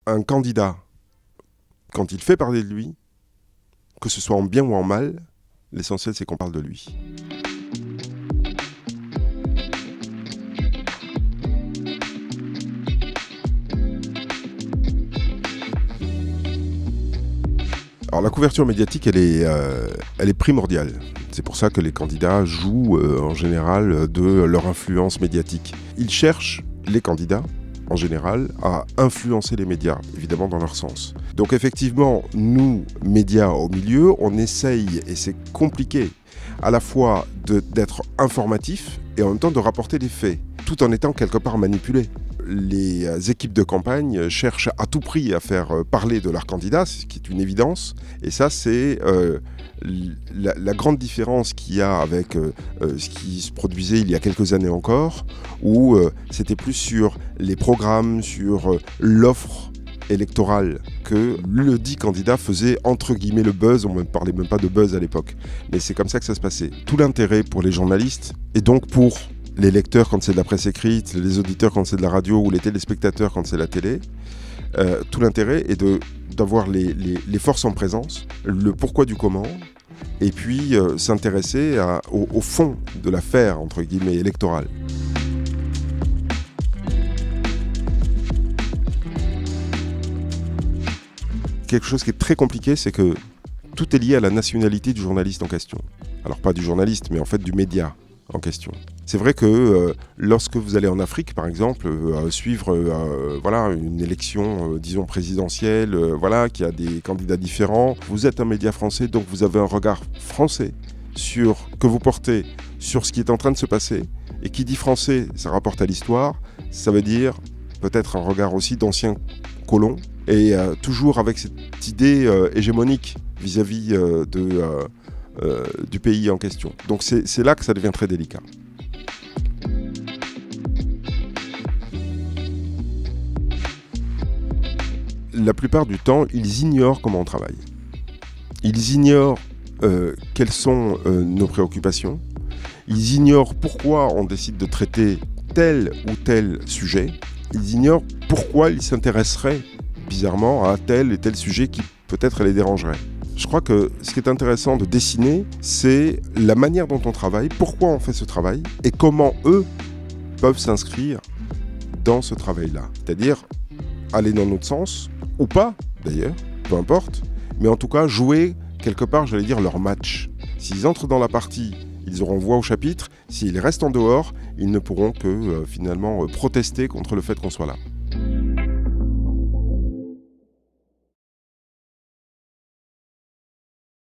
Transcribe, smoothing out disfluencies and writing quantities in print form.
un candidat, quand il fait parler de lui, que ce soit en bien ou en mal, l'essentiel c'est qu'on parle de lui. Alors la couverture médiatique, elle est primordiale. C'est pour ça que les candidats jouent en général de leur influence médiatique. Ils cherchent, les candidats, en général, à influencer les médias, évidemment dans leur sens. Donc effectivement, nous, médias au milieu, on essaye, et c'est compliqué, à la fois d'être informatif et en même temps de rapporter des faits, tout en étant quelque part manipulé. Les équipes de campagne cherchent à tout prix à faire parler de leur candidat, ce qui est une évidence. Et ça, c'est la grande différence qu'il y a avec ce qui se produisait il y a quelques années encore, où c'était plus sur les programmes, sur l'offre électorale que le dit candidat faisait entre guillemets le buzz. On ne parlait même pas de buzz à l'époque. Mais c'est comme ça que ça se passait. Tout l'intérêt pour les journalistes, et donc pour les lecteurs quand c'est de la presse écrite, les auditeurs quand c'est de la radio ou les téléspectateurs quand c'est la télé, tout l'intérêt est d'avoir les forces en présence, le pourquoi du comment, et puis s'intéresser au fond de l'affaire, entre guillemets, électorale. Quelque chose qui est très compliqué, c'est que tout est lié à la nationalité du journaliste en question. Alors pas du journaliste, mais en fait du média en question. C'est vrai que lorsque vous allez en Afrique, par exemple, suivre une élection, disons, présidentielle, qui a des candidats différents, vous êtes un média français, donc vous avez un regard français que vous portez sur ce qui est en train de se passer. Et qui dit français, ça rapporte à l'histoire, ça veut dire peut-être un regard aussi d'anciens colons, et toujours avec cette idée hégémonique vis-à-vis du pays en question. Donc c'est là que ça devient très délicat. La plupart du temps, ils ignorent comment on travaille. Ils ignorent quelles sont nos préoccupations. Ils ignorent pourquoi on décide de traiter tel ou tel sujet. Ils ignorent pourquoi ils s'intéresseraient bizarrement à tel et tel sujet qui peut-être les dérangerait. Je crois que ce qui est intéressant de dessiner, c'est la manière dont on travaille, pourquoi on fait ce travail et comment eux peuvent s'inscrire dans ce travail-là. C'est-à-dire aller dans notre sens, ou pas d'ailleurs, peu importe, mais en tout cas jouer quelque part, j'allais dire, leur match. S'ils entrent dans la partie, ils auront voix au chapitre. S'ils restent en dehors, ils ne pourront que finalement protester contre le fait qu'on soit là.